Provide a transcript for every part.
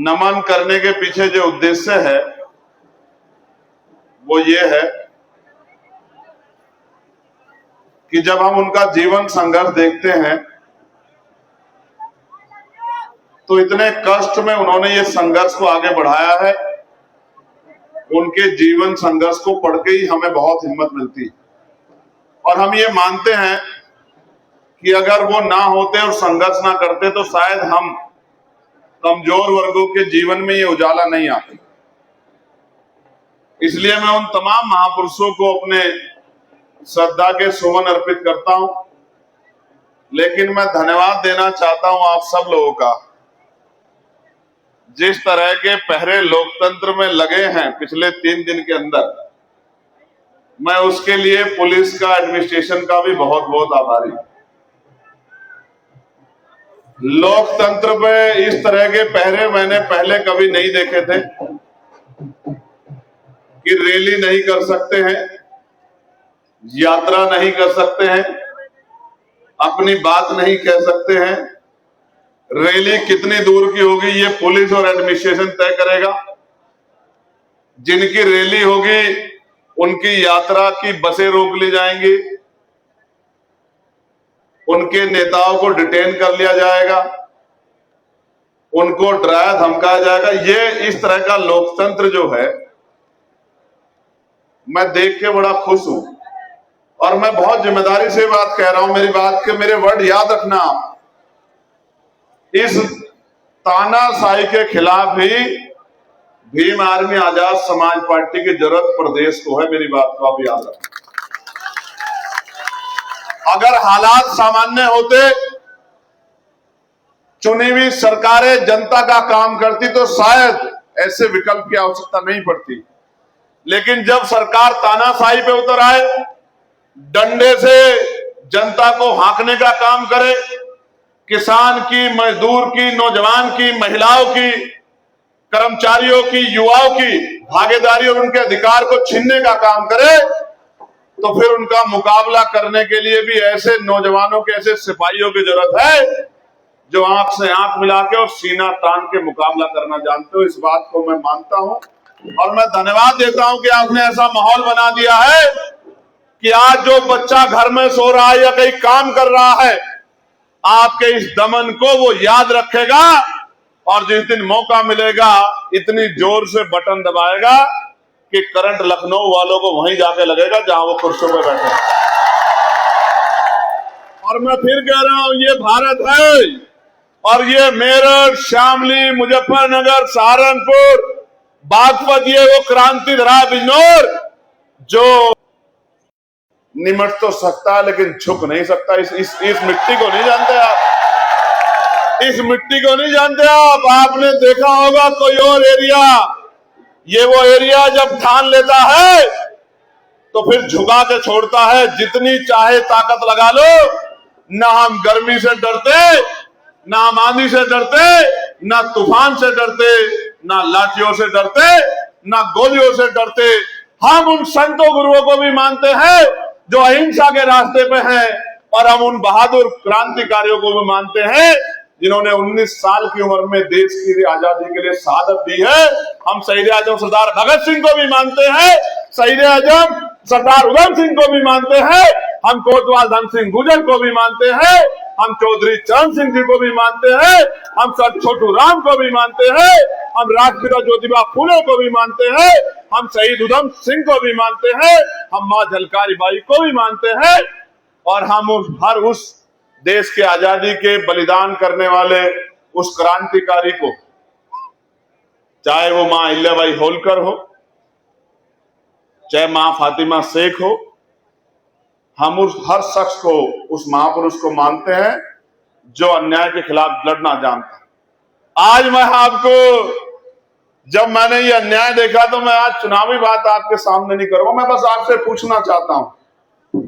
नमन करने के पीछे जो उद्देश्य है वो ये है कि जब हम उनका जीवन संघर्ष देखते हैं तो इतने कष्ट में उन्होंने ये संघर्ष को आगे बढ़ाया है। उनके जीवन संघर्ष को पढ़ के ही हमें बहुत हिम्मत मिलती है और हम ये मानते हैं कि अगर वो ना होते और संघर्ष ना करते तो शायद हम कमजोर वर्गों के जीवन में ये उजाला नहीं आते। इसलिए मैं उन तमाम महापुरुषों को अपने श्रद्धा के सुमन अर्पित करता हूं, लेकिन मैं धन्यवाद देना चाहता हूं आप सब लोगों का, जिस तरह के पहरे लोकतंत्र में लगे हैं पिछले 3 दिन के अंदर। मैं उसके लिए पुलिस का, एडमिनिस्ट्रेशन का भी बहुत बहुत आभारी हूं। लोकतंत्र में इस तरह के पहरे मैंने पहले कभी नहीं देखे थे कि रैली नहीं कर सकते हैं, यात्रा नहीं कर सकते हैं, अपनी बात नहीं कह सकते हैं। रैली कितनी दूर की होगी ये पुलिस और एडमिनिस्ट्रेशन तय करेगा। जिनकी रैली होगी उनकी यात्रा की बसें रोक ली जाएंगी, उनके नेताओं को डिटेन कर लिया जाएगा, उनको डराया धमकाया जाएगा। ये इस तरह का लोकतंत्र जो है मैं देख के बड़ा खुश हूं और मैं बहुत जिम्मेदारी से बात कह रहा हूं। मेरी बात के मेरे वर्ड याद रखना आप। इस तानाशाही के खिलाफ ही भीम आर्मी आजाद समाज पार्टी की जरूरत प्रदेश को है। मेरी बात को आप याद रखना। अगर हालात सामान्य होते, चुनी हुई सरकारें जनता का काम करती तो शायद ऐसे विकल्प की आवश्यकता नहीं पड़ती। लेकिन जब सरकार तानाशाही पे उतर आए, डंडे से जनता को हाँकने का काम करे, किसान की, मजदूर की, नौजवान की, महिलाओं की, कर्मचारियों की, युवाओं की भागीदारी और उनके अधिकार को छीनने का काम करे, तो फिर उनका मुकाबला करने के लिए भी ऐसे नौजवानों के, ऐसे सिपाहियों की जरूरत है जो आंख से आंख मिला के और सीना तान के मुकाबला करना जानते हो। इस बात को मैं मानता हूं और मैं धन्यवाद देता हूं कि आपने ऐसा माहौल बना दिया है कि आज जो बच्चा घर में सो रहा है या कहीं काम कर रहा है, आपके इस दमन को वो याद रखेगा और जिस दिन मौका मिलेगा इतनी जोर से बटन दबाएगा कि करंट लखनऊ वालों को वहीं जाके लगेगा जहां वो कुर्सियों पर बैठे। और मैं फिर कह रहा हूं, ये भारत है और ये मेरठ, शामली, मुजफ्फरनगर, सहारनपुर, बागपत, ये वो क्रांति धरा बिजनौर जो निमट तो सकता है लेकिन झुक नहीं सकता। इस मिट्टी को नहीं जानते आप, इस मिट्टी को नहीं जानते आप। आपने देखा होगा कोई और एरिया, ये वो एरिया जब ठान लेता है तो फिर झुका के छोड़ता है। जितनी चाहे ताकत लगा लो, ना हम गर्मी से डरते, ना हम आंधी से डरते, ना तूफान से डरते, ना लाठियों से डरते, ना गोलियों से डरते। हम उन संतों गुरुओं को भी मानते हैं जो अहिंसा के रास्ते पे हैं और हम उन बहादुर क्रांतिकारियों को भी मानते हैं जिन्होंने 19 साल की उम्र में देश की आजादी के लिए शहादत दी है। हम शहीद आजम सरदार भगत सिंह को भी मानते हैं, शहीद आजम सरदार उधम सिंह को भी मानते हैं, हम कोतवाल धन सिंह गुर्जर को भी मानते हैं, हम चौधरी चरण सिंह जी को भी मानते हैं, हम सर छोटू राम को भी मानते हैं, हम राष्ट्रपिता ज्योतिबा फूले को भी मानते हैं, हम शहीद उधम सिंह को भी मानते हैं, हम मां झलकारी बाई को भी मानते हैं और हम हर उस देश के आजादी के बलिदान करने वाले उस क्रांतिकारी को, चाहे वो मां अहिल्याबाई होलकर हो, चाहे मां फातिमा शेख हो, हम उस हर शख्स को, उस महापुरुष को मानते हैं जो अन्याय के खिलाफ लड़ना जानता है। आज मैं आपको, जब मैंने ये अन्याय देखा तो मैं आज चुनावी बात आपके सामने नहीं करूंगा। मैं बस आपसे पूछना चाहता हूं,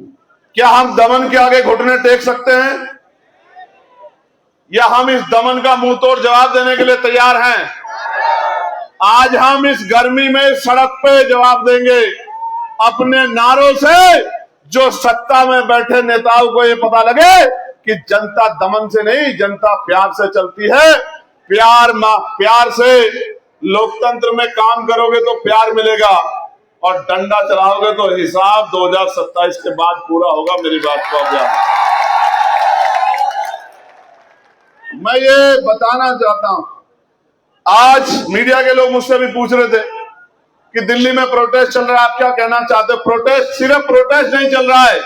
क्या हम दमन के आगे घुटने टेक सकते हैं या हम इस दमन का मुंह तोड़ जवाब देने के लिए तैयार हैं? आज हम इस गर्मी में सड़क पे जवाब देंगे अपने नारों से, जो सत्ता में बैठे नेताओं को ये पता लगे कि जनता दमन से नहीं, जनता प्यार से चलती है। प्यार से लोकतंत्र में काम करोगे तो प्यार मिलेगा, और डंडा चलाओगे तो हिसाब 2027 के बाद पूरा होगा। मेरी बात को आप याद। मैं ये बताना चाहता हूं, आज मीडिया के लोग मुझसे भी पूछ रहे थे कि दिल्ली में प्रोटेस्ट चल रहा है, आप क्या कहना चाहते हो? प्रोटेस्ट, सिर्फ प्रोटेस्ट नहीं चल रहा है,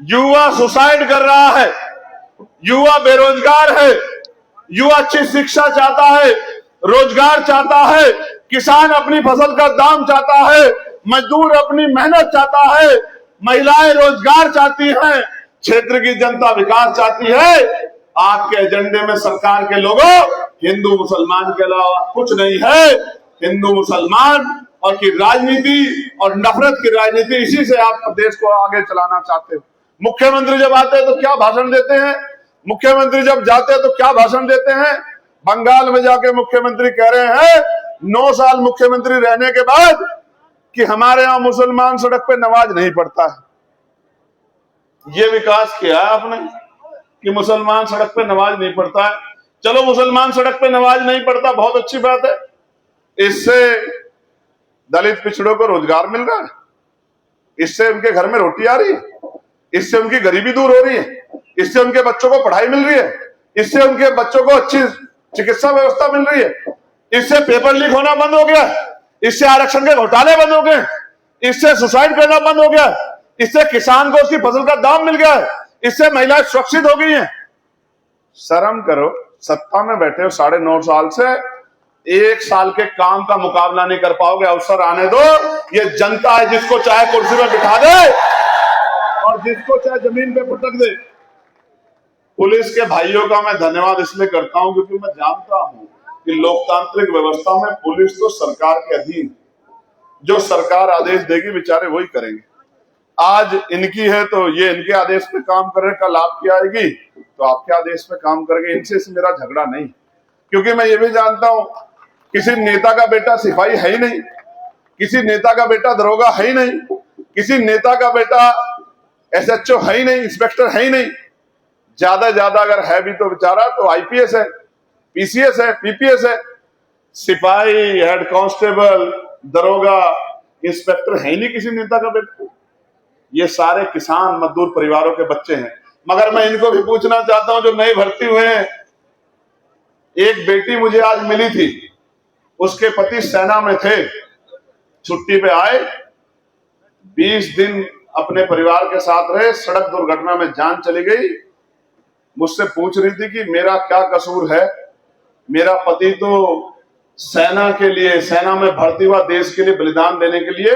युवा सुसाइड कर रहा है, युवा बेरोजगार है, युवा अच्छी शिक्षा चाहता है, रोजगार चाहता है, किसान अपनी फसल का दाम चाहता है, मजदूर अपनी मेहनत चाहता है, महिलाएं रोजगार चाहती हैं, क्षेत्र की जनता विकास चाहती है। आपके एजेंडे में सरकार के लोगों हिंदू मुसलमान के अलावा कुछ नहीं है। हिंदू मुसलमान और की राजनीति और नफरत की राजनीति, इसी से आप प्रदेश को आगे चलाना चाहते हो। मुख्यमंत्री जब आते हैं तो क्या भाषण देते हैं, मुख्यमंत्री जब जाते हैं तो क्या भाषण देते हैं। बंगाल में जाके मुख्यमंत्री कह रहे हैं 9 साल मुख्यमंत्री रहने के बाद कि हमारे यहां मुसलमान सड़क पे नमाज नहीं पढ़ता है। ये विकास किया है आपने कि मुसलमान सड़क पे नमाज नहीं पढ़ता है। चलो, मुसलमान सड़क पे नमाज नहीं पढ़ता, बहुत अच्छी बात है, इससे दलित पिछड़ों को रोजगार मिल रहा है, इससे उनके घर में रोटी आ रही है, इससे उनकी गरीबी दूर हो रही है, इससे उनके बच्चों को पढ़ाई मिल रही है, इससे उनके बच्चों को अच्छी चिकित्सा व्यवस्था मिल रही है, इससे पेपर लीक होना बंद हो गया, इससे आरक्षण के घोटाले बंद हो गए, इससे सुसाइड करना बंद हो गया, इससे किसान को उसकी फसल का दाम मिल गया है, इससे महिलाएं सुरक्षित हो गई हैं। शर्म करो, सत्ता में बैठे हो 9.5 साल से, 1 साल के काम का मुकाबला नहीं कर पाओगे। अवसर आने दो, ये जनता है, जिसको चाहे कुर्सी में बिठा दे और जिसको चाहे जमीन पे पटक दे। पुलिस के भाइयों का मैं धन्यवाद इसलिए करता हूं क्योंकि मैं जानता हूं कि लोकतांत्रिक व्यवस्था में पुलिस तो सरकार के अधीन, जो सरकार आदेश देगी बेचारे वही करेंगे। आज इनकी है तो ये इनके आदेश पे काम कर रहे, कल आपकी आएगी तो आपके आदेश पे काम करेंगे। इनसे मेरा झगड़ा नहीं, क्योंकि मैं ये भी जानता हूं किसी नेता का बेटा सिपाही है ही नहीं, किसी नेता का बेटा दरोगा है ही नहीं, किसी नेता का बेटा SHO है ही नहीं, इंस्पेक्टर है ही नहीं। ज्यादा अगर है भी तो बेचारा तो IPS है, PCS है, PPS है। सिपाही, हेड कांस्टेबल, दरोगा, इंस्पेक्टर है ही नहीं किसी नेता का बेटा। ये सारे किसान मजदूर परिवारों के बच्चे हैं। मगर मैं इनको भी पूछना चाहता हूं जो नए भर्ती हुए हैं। एक बेटी मुझे आज मिली थी, उसके पति सेना में थे, छुट्टी पे आए, 20 दिन अपने परिवार के साथ रहे, सड़क दुर्घटना में जान चली गई। मुझसे पूछ रही थी कि मेरा क्या कसूर है, मेरा पति तो सेना के लिए, सेना में भर्ती हुआ देश के लिए बलिदान देने के लिए,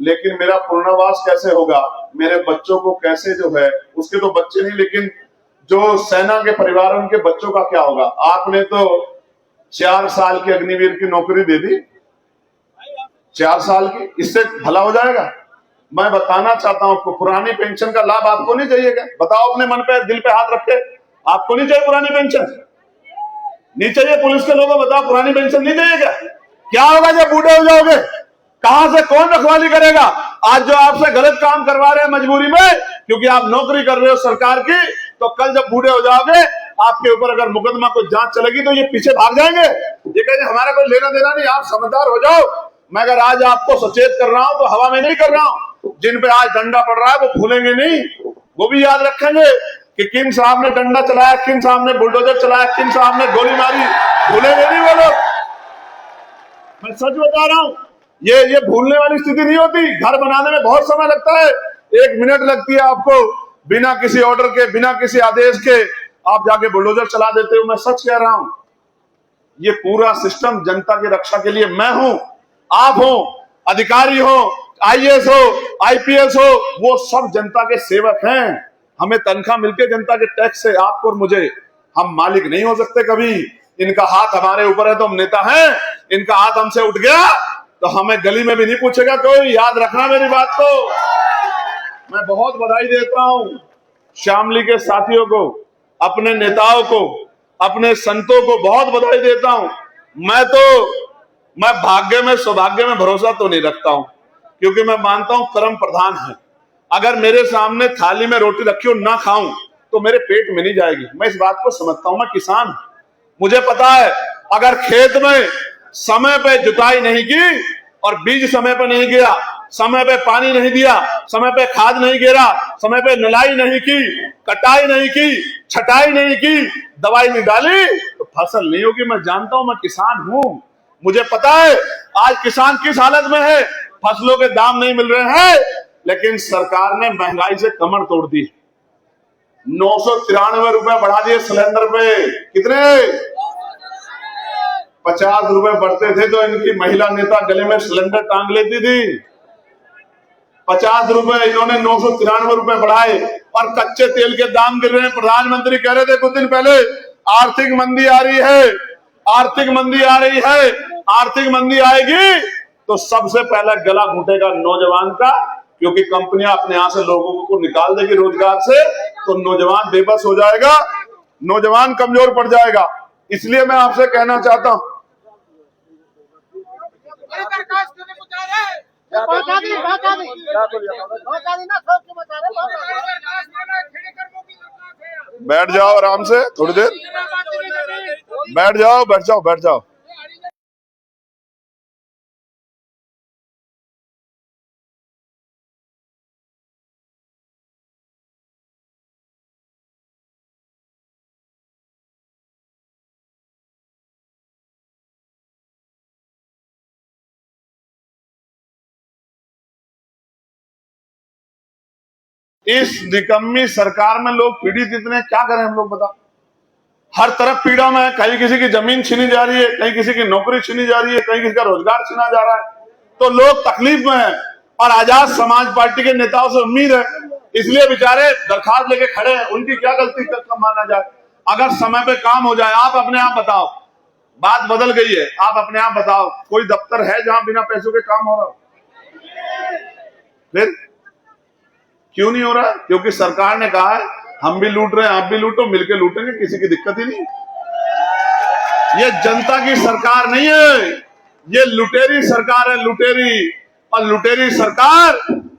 लेकिन मेरा पुनर्वास कैसे होगा, मेरे बच्चों को कैसे जो है, उसके तो बच्चे नहीं लेकिन जो सेना के परिवार उनके बच्चों का क्या होगा। आपने तो 4 साल की अग्निवीर की नौकरी दे दी, 4 साल की, इससे भला हो जाएगा। मैं बताना चाहता हूं आपको, पुरानी पेंशन का लाभ आपको नहीं चाहिए क्या? बताओ अपने मन पे, दिल पे हाथ रख के, आपको नहीं चाहिए पुरानी पेंशन? नहीं चाहिए? पुलिस के लोगों बताओ, पुरानी पेंशन नहीं चाहिए क्या? क्या होगा जब बूढ़े हो जाओगे? कहां से कौन रखवाली करेगा? आज जो आपसे गलत काम करवा रहे हैं मजबूरी में, क्योंकि आप नौकरी कर रहे हो सरकार की, तो कल जब बूढ़े हो जाओगे, आपके ऊपर अगर मुकदमा को जांच चलेगी तो ये पीछे भाग जाएंगे, ये कहेंगे हमारा कोई लेना देना नहीं, आप समझदार हो जाओ। मैं अगर आज आपको सचेत कर रहा हूं तो हवा में नहीं कर रहा हूं। जिन पे आज डंडा पड़ रहा है वो भूलेंगे नहीं, वो भी याद रखेंगे कि किन साहब ने डंडा चलाया, किन साहब ने बुलडोजर चलाया, किन साहब ने गोली मारी, भूलेंगे नहीं वो लोग। मैं सच बता रहा हूं, ये भूलने वाली स्थिति नहीं होती। घर बनाने में बहुत समय लगता है, 1 मिनट लगती है आपको, बिना किसी ऑर्डर के, बिना किसी आदेश के आप जाके बुलडोजर चला देते हो। मैं सच कह रहा हूं, ये पूरा सिस्टम जनता की रक्षा के लिए मैं हूं, आप हो, अधिकारी हो, IAS हो, IPS हो, वो सब जनता के सेवक हैं। हमें तनख्वाह मिलके जनता के टैक्स से, आपको और मुझे, हम मालिक नहीं हो सकते कभी। इनका हाथ हमारे ऊपर है तो हम नेता हैं, इनका हाथ हमसे उठ गया तो हमें गली में भी नहीं पूछेगा कोई। याद रखना मेरी बात को। मैं बहुत बधाई देता हूं शामली के साथियों को, अपने नेताओं को, अपने संतों को बहुत बधाई देता हूं। मैं भाग्य में, सौभाग्य में भरोसा तो नहीं रखता हूं, क्योंकि मैं मानता हूं कर्म प्रधान है। अगर मेरे सामने थाली में रोटी रखी हो ना खाऊं तो मेरे पेट में नहीं जाएगी। मैं इस बात को समझता हूं। मैं किसान हूं, मुझे पता है अगर खेत में समय पे जुताई नहीं की और बीज समय पे नहीं गिरा, समय पे पानी नहीं दिया, समय पे खाद नहीं गिरा, समय पे निलाई नहीं की, कटाई नहीं की, छटाई नहीं की, दवाई नहीं डाली, तो फसल नहीं होगी। मैं जानता हूं, मैं किसान हूं, मुझे पता है आज किसान किस हालत में है। फसलों के दाम नहीं मिल रहे हैं, लेकिन सरकार ने महंगाई से कमर तोड़ दी। 993 रुपए बढ़ा दिए सिलेंडर पे। कितने? 50 रुपए बढ़ते थे तो इनकी महिला नेता गले में सिलेंडर टांग लेती थी। 50 रुपए इन्होंने 993 रुपए बढ़ाए और कच्चे तेल के दाम गिर रहे हैं। प्रधानमंत्री कह रहे थे कुछ दिन पहले आर्थिक मंदी आ रही है, आर्थिक मंदी आ रही है, आर्थिक मंदी आएगी तो सबसे पहले गला घुटेगा नौजवान का, क्योंकि कंपनियां अपने यहां से लोगों को निकाल देगी रोजगार से, तो नौजवान बेबस हो जाएगा, नौजवान कमजोर पड़ जाएगा। इसलिए मैं आपसे कहना चाहता हूं, बैठ जाओ आराम से, थोड़ी देर बैठ जाओ, बैठ जाओ, बैठ जाओ। इस निकम्मी सरकार में लोग पीड़ित इतने, क्या करें हम लोग बताओ। हर तरफ पीड़ा में है, कहीं किसी की जमीन छीनी जा रही है, कहीं किसी की नौकरी छीनी जा रही है, कहीं किसी का रोजगार छीना जा रहा है, तो लोग तकलीफ में हैं। और आजाद समाज पार्टी के नेताओं से उम्मीद है, इसलिए बेचारे दरखास्त लेके खड़े हैं। उनकी क्या गलती कब माना जाए? अगर समय पे काम हो जाए, आप अपने आप बताओ, बात बदल गई है, आप अपने आप बताओ कोई दफ्तर है जहां बिना पैसों के काम हो रहा हो? फिर क्यों नहीं हो रहा? क्योंकि सरकार ने कहा है हम भी लूट रहे हैं, आप भी लूटो, मिलके लूटेंगे, किसी की दिक्कत ही नहीं। ये जनता की सरकार नहीं है, ये लुटेरी सरकार है, लुटेरी। और लुटेरी सरकार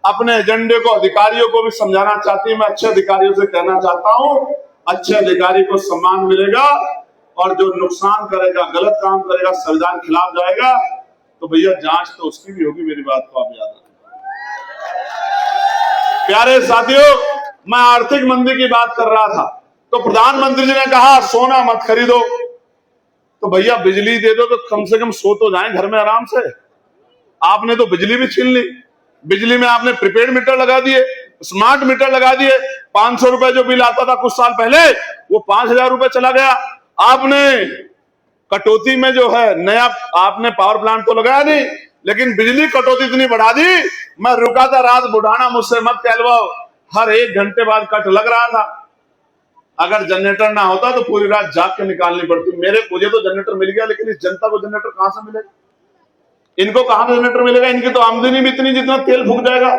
अपने एजेंडे को अधिकारियों को भी समझाना चाहती है। मैं अच्छे अधिकारियों से कहना चाहता हूं, अच्छे अधिकारी को सम्मान मिलेगा, और जो नुकसान करेगा, गलत काम करेगा, संविधान खिलाफ जाएगा, तो भैया जांच तो उसकी भी होगी। मेरी बात को आप याद रखें। प्यारे साथियों, मैं आर्थिक मंदी की बात कर रहा था, तो प्रधानमंत्री जी ने कहा सोना मत खरीदो, तो भैया बिजली दे दो तो कम से कम सो तो जाएं घर में आराम से। आपने तो बिजली भी छीन ली। बिजली में आपने प्रीपेड मीटर लगा दिए, स्मार्ट मीटर लगा दिए। 500 रुपए जो बिल आता था कुछ साल पहले, वो 5000 रुपए चला गया। आपने कटौती में जो है नया आपने पावर प्लांट तो लगाया नहीं, लेकिन बिजली कटौती इतनी बढ़ा दी, मैं रुका था रात बुढ़ाना, मुझसे मत कहलवाओ, हर 1 घंटे बाद कट लग रहा था। अगर जनरेटर ना होता तो पूरी रात जाग के निकालनी पड़ती। मुझे तो जनरेटर मिल गया, लेकिन इस जनता को जनरेटर कहां से मिलेगा? इनको कहां से जनरेटर मिलेगा? इनकी तो आमदनी भी इतनी जितना तेल फूक जाएगा।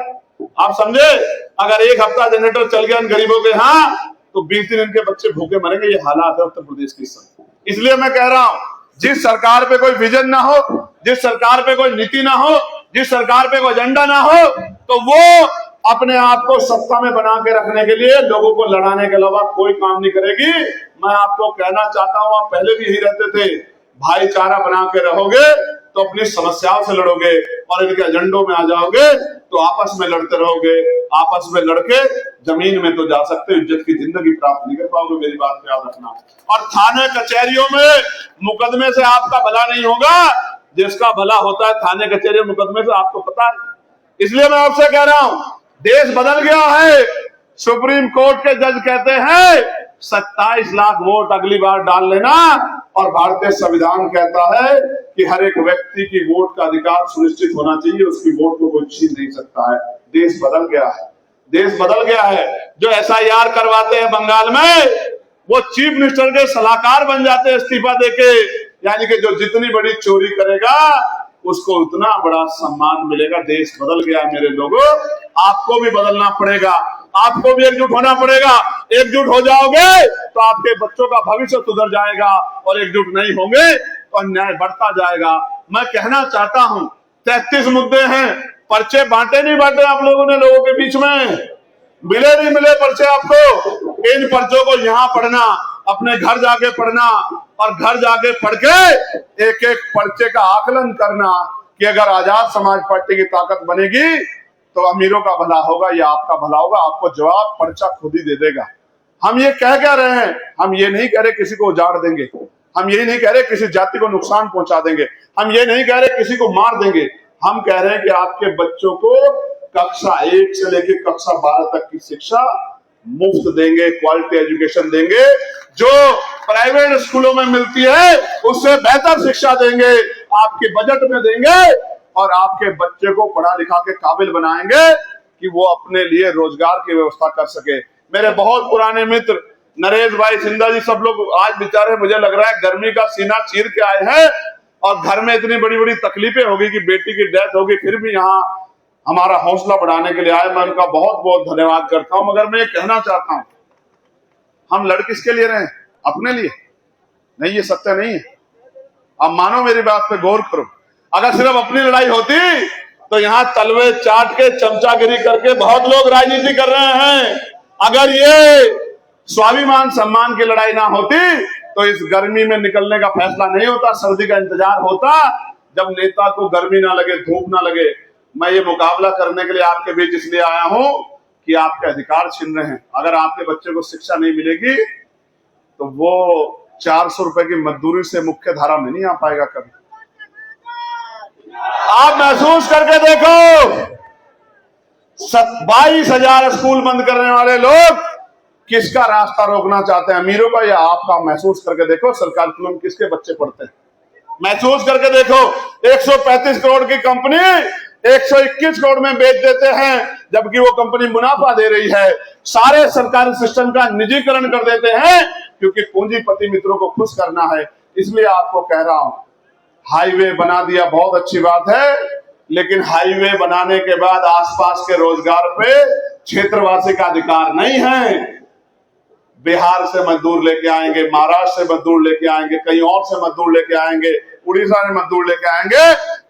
आप समझे? अगर 1 हफ्ता जनरेटर चल गया इन गरीबों के यहाँ, तो 20 दिन इनके बच्चे भूखे मरेंगे। ये हालात है उत्तर प्रदेश की। इसलिए मैं कह रहा हूं, जिस सरकार पे कोई विजन ना हो, जिस सरकार पे कोई नीति ना हो, जिस सरकार पे कोई एजेंडा ना हो, तो वो अपने आप को सत्ता में बना के रखने के लिए लोगों को लड़ाने के अलावा कोई काम नहीं करेगी। मैं आपको कहना चाहता हूं, आप पहले भी यही रहते थे, भाईचारा बना के रहोगे तो अपनी समस्याओं से लड़ोगे, और इनके एजेंडों में आ जाओगे तो आपस में लड़ते रहोगे। आपस में लड़के जमीन में तो जा सकते, इज्जत की जिंदगी प्राप्त नहीं कर पाओगे। मेरी बात को याद रखना। और थाने कचहरियों में मुकदमे से आपका भला नहीं होगा, जिसका भला होता है थाने कचहरी मुकदमे से, आपको पता है। इसलिए मैं आपसे कह रहा हूं, देश बदल गया है। सुप्रीम कोर्ट के जज कहते हैं 27 लाख वोट अगली बार डाल लेना, और भारतीय संविधान कहता है कि हर एक व्यक्ति की वोट का अधिकार सुनिश्चित होना चाहिए, उसकी वोट को कोई छीन नहीं सकता है। देश बदल गया है, देश बदल गया है। जो SIR करवाते हैं बंगाल में, वो चीफ मिनिस्टर के सलाहकार बन जाते हैं इस्तीफा देके। यानी कि जो जितनी बड़ी चोरी करेगा उसको उतना बड़ा सम्मान मिलेगा। देश बदल गया है मेरे लोगों, आपको भी बदलना पड़ेगा, आपको भी एकजुट होना पड़ेगा। एकजुट हो जाओगे तो आपके बच्चों का भविष्य सुधर जाएगा, और एकजुट नहीं होंगे तो अन्याय बढ़ता जाएगा। मैं कहना चाहता हूं, 33 मुद्दे हैं, पर्चे बांटे नहीं बांटे आप लोगों ने लोगों के बीच में? मिले नहीं मिले पर्चे आपको? इन पर्चों को यहाँ पढ़ना, अपने घर जाके पढ़ना, और घर जाके पढ़ के एक एक पर्चे का आकलन करना कि अगर आजाद समाज पार्टी की ताकत बनेगी तो अमीरों का भला होगा या आपका भला होगा। आपको जवाब पर्चा खुद ही दे देगा। हम ये कह क्या रहे हैं? हम ये नहीं कह रहे किसी को उजाड़ देंगे, हम ये नहीं कह रहे किसी जाति को नुकसान पहुंचा देंगे, हम ये नहीं कह रहे किसी को मार देंगे। हम कह रहे हैं कि आपके बच्चों को कक्षा 1 से लेकर कक्षा 12 तक की शिक्षा मुफ्त देंगे, क्वालिटी एजुकेशन देंगे। जो प्राइवेट स्कूलों में मिलती है उससे बेहतर शिक्षा देंगे, आपके बजट में देंगे और आपके बच्चे को पढ़ा लिखा के काबिल बनाएंगे कि वो अपने लिए रोजगार की व्यवस्था कर सके। मेरे बहुत पुराने मित्र नरेश भाई सिंधा जी, सब लोग आज बेचारे मुझे लग रहा है गर्मी का सीना चीर के आए हैं और घर में इतनी बड़ी बड़ी तकलीफें होगी कि बेटी की डेथ होगी, फिर भी यहाँ हमारा हौसला बढ़ाने के लिए आए। मैं उनका बहुत बहुत धन्यवाद करता हूं। मगर मैं ये कहना चाहता हूं, हम लड़ किसके लिए रहे? अपने लिए नहीं, ये सत्य नहीं है। अब मानो मेरी बात पे गौर करो। अगर सिर्फ अपनी लड़ाई होती तो यहाँ तलवे चाट के चमचागिरी करके बहुत लोग राजनीति कर रहे हैं। अगर ये स्वाभिमान सम्मान की लड़ाई ना होती तो इस गर्मी में निकलने का फैसला नहीं होता, सर्दी का इंतजार होता। जब नेता को गर्मी ना लगे, धूप ना लगे। मैं ये मुकाबला करने के लिए आपके बीच इसलिए आया हूं कि आपके अधिकार छीन रहे हैं। अगर आपके बच्चे को शिक्षा नहीं मिलेगी तो वो 400 रुपए की मजदूरी से मुख्य धारा में नहीं आ पाएगा कभी। आप महसूस करके देखो, 22,000 स्कूल बंद करने वाले लोग किसका रास्ता रोकना चाहते हैं, अमीरों का या आपका? महसूस करके देखो सरकारी स्कूलों में किसके बच्चे पढ़ते हैं। महसूस करके देखो, 135 करोड़ की कंपनी 121 करोड़ में बेच देते हैं, जबकि वो कंपनी मुनाफा दे रही है। सारे सरकारी सिस्टम का निजीकरण कर देते हैं क्योंकि पूंजीपति मित्रों को खुश करना है। इसलिए आपको कह रहा हूं, हाईवे बना दिया, बहुत अच्छी बात है, लेकिन हाईवे बनाने के बाद आसपास के रोजगार पे क्षेत्रवासी का अधिकार नहीं है। बिहार से मजदूर लेके आएंगे, महाराष्ट्र से मजदूर लेके आएंगे, कहीं और से मजदूर लेके आएंगे, उड़ीसा से मजदूर लेके आएंगे,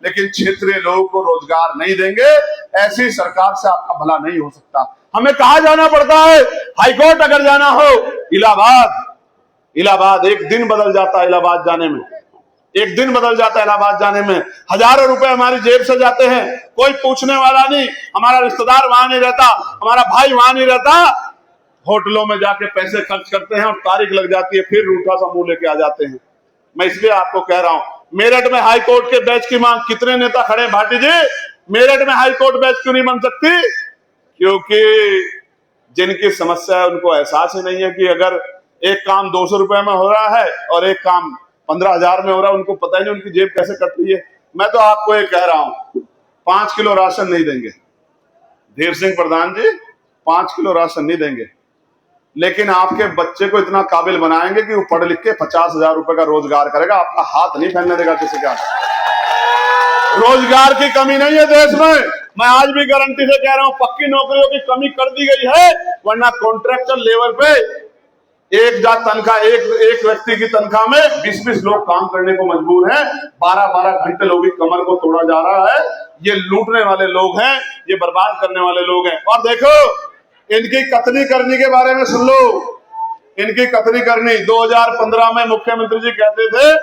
लेकिन क्षेत्रीय लोगों को रोजगार नहीं देंगे। ऐसी सरकार से आपका भला नहीं हो सकता। हमें कहां जाना पड़ता है? हाईकोर्ट अगर जाना हो, इलाहाबाद एक दिन बदल जाता है। इलाहाबाद जाने में एक दिन बदल जाता है। इलाहाबाद जाने में हजारों रुपए हमारी जेब से जाते हैं, कोई पूछने वाला नहीं। हमारा रिश्तेदार वहां नहीं रहता, हमारा भाई वहां नहीं रहता। होटलों में जाके पैसे खर्च करते हैं और तारीख लग जाती है, फिर रूठा सा मुंह लेके आ जाते हैं। मैं इसलिए आपको कह रहा हूं, मेरठ में हाई कोर्ट के बेंच की मांग, कितने नेता खड़े हैं भाटी जी? मेरठ में हाई कोर्ट बेंच क्यों नहीं बन सकती? क्योंकि जिनकी समस्या है उनको एहसास ही नहीं है कि अगर एक काम 200 रुपए में हो रहा है और एक काम 15,000 में हो रहा है, उनको पता ही नहीं उनकी जेब कैसे कटती है। मैं तो आपको ये कह रहा हूं, 5 किलो राशन नहीं देंगे धीर सिंह प्रधान जी, 5 किलो राशन नहीं देंगे, लेकिन आपके बच्चे को इतना काबिल बनाएंगे कि वो पढ़ लिख के 50,000 रुपए का रोजगार करेगा। आपका हाथ नहीं फैलने देगा किसी का। रोजगार की कमी नहीं है देश में। मैं आज भी गारंटी से कह रहा हूं, पक्की नौकरियों की कमी कर दी गई है, वरना कॉन्ट्रैक्चुअल लेवल पे एक व्यक्ति की तनख्वाह में 20-20 लोग काम करने को मजबूर हैं। 12-12 घंटे लोगों की कमर को तोड़ा जा रहा है। ये लूटने वाले लोग हैं, ये बर्बाद करने वाले लोग हैं। और देखो, इनकी कथनी करनी के बारे में सुन लो। इनकी कथनी करनी 2015 में मुख्यमंत्री जी कहते थे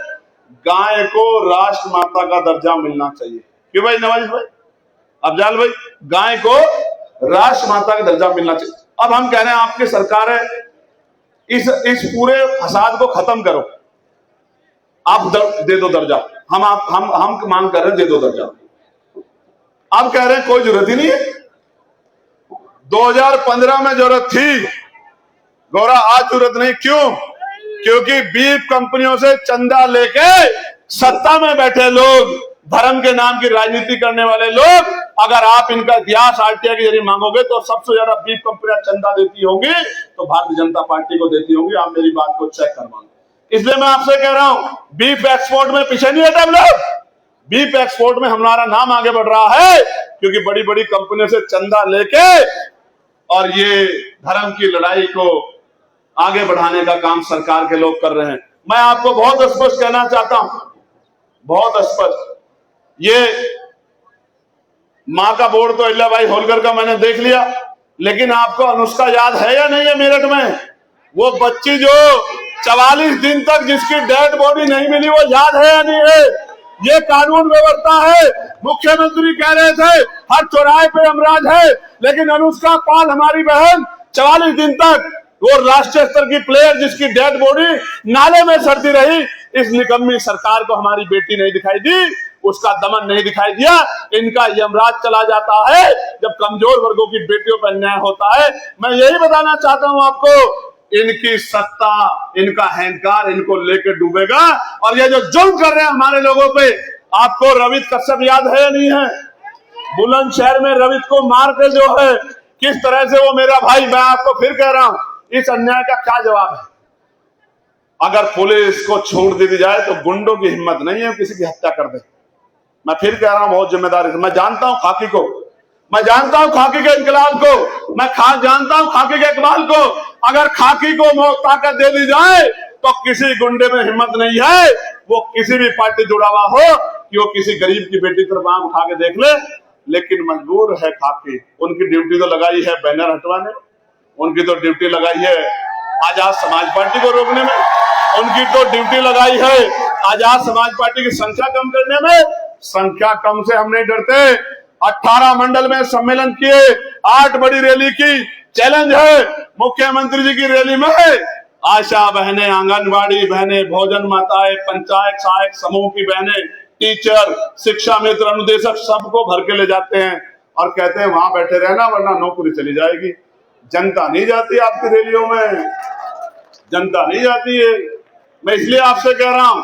गाय को राष्ट्र माता का दर्जा मिलना चाहिए। क्यों भाई नवाज भाई, अफजाल भाई? गाय को राष्ट्र माता का दर्जा मिलना चाहिए। अब हम कह रहे हैं आपकी सरकार है, इस पूरे फसाद को खत्म करो, आप दे दो दर्जा। हम मांग कर रहे हैं, दे दो दर्जा। अब कह रहे हैं कोई जरूरत ही नहीं है। 2015 में जरूरत थी गौरा, आज जरूरत नहीं। क्यों? क्योंकि बीफ कंपनियों से चंदा लेके सत्ता में बैठे लोग, धर्म के नाम की राजनीति करने वाले लोग, अगर आप इनका इतिहास आरटीआई के जरिए मांगोगे तो सबसे ज्यादा बीफ कंपनियां चंदा देती होंगी तो भारतीय जनता पार्टी को देती होंगी। आप मेरी बात को चेक करवा लो। इसलिए मैं आपसे कह रहा हूं, बीफ एक्सपोर्ट में पीछे नहीं हटे हम लोग। बीफ एक्सपोर्ट में हमारा नाम आगे बढ़ रहा है क्योंकि बड़ी बड़ी कंपनियों से चंदा लेके और ये धर्म की लड़ाई को आगे बढ़ाने का काम सरकार के लोग कर रहे हैं। मैं आपको बहुत स्पष्ट कहना चाहता हूं, बहुत स्पष्ट, ये मां का बोर्ड तो अल्लाह भाई होलकर का मैंने देख लिया, लेकिन आपको अनुष्का याद है या नहीं है? मेरठ में वो बच्ची जो 44 दिन तक जिसकी डेड बॉडी नहीं मिली वो याद है या नहीं है? ये कानून व्यवस्था है। मुख्यमंत्री कह रहे थे हर चौराहे पे यमराज है, लेकिन अनुष्का पाल हमारी बहन 44 दिन तक वो राष्ट्रीय स्तर की प्लेयर जिसकी डेड बॉडी नाले में सड़ती रही, इस निकम्मी सरकार को हमारी बेटी नहीं दिखाई दी, उसका दमन नहीं दिखाई दिया। इनका यमराज चला जाता है जब कमजोर वर्गों की बेटियों पर अन्याय होता है। मैं यही बताना चाहता हूं आपको, इनकी सत्ता, इनका अहंकार इनको लेकर डूबेगा। और ये जो जुल्म कर रहे हैं हमारे लोगों पे, आपको रवित कश्यप याद है या नहीं है? बुलंदशहर में रवित को मार के जो है किस तरह से वो मेरा भाई, मैं आपको फिर कह रहा हूं, इस अन्याय का क्या जवाब है? अगर पुलिस को छूट दे दी जाए तो गुंडों की हिम्मत नहीं है किसी की हत्या कर दे। मैं फिर कह रहा हूं बहुत जिम्मेदारी से, मैं जानता हूं खाकी को, मैं जानता हूं खाकी के इनकलाब को, मैं जानता हूं खाकी के इकबाल को। अगर खाकी को ताकत दे दी जाए तो किसी गुंडे में हिम्मत नहीं है, वो किसी भी पार्टी जुड़ा हुआ हो, कि वो किसी गरीब की बेटी पर बांह उठा के देख ले। लेकिन मजबूर है खाकी, उनकी ड्यूटी तो लगाई है बैनर हटवाने, उनकी तो ड्यूटी लगाई है आजाद समाज पार्टी को रोकने में, उनकी तो ड्यूटी लगाई है आजाद समाज पार्टी की संख्या कम करने में। संख्या कम से हम नहीं डरते। 18 मंडल में सम्मेलन किए, 8 बड़ी रैली की, चैलेंज है मुख्यमंत्री जी की रैली में आशा बहनें, आंगनबाड़ी बहनें, भोजन माताएं, पंचायत सहायक समूह की बहनें, टीचर, शिक्षा मित्र, अनुदेशक सबको भर के ले जाते हैं और कहते हैं वहां बैठे रहना वरना नौकरी चली जाएगी। जनता नहीं जाती आपकी रैलियों में, जनता नहीं जाती है। मैं इसलिए आपसे कह रहा हूं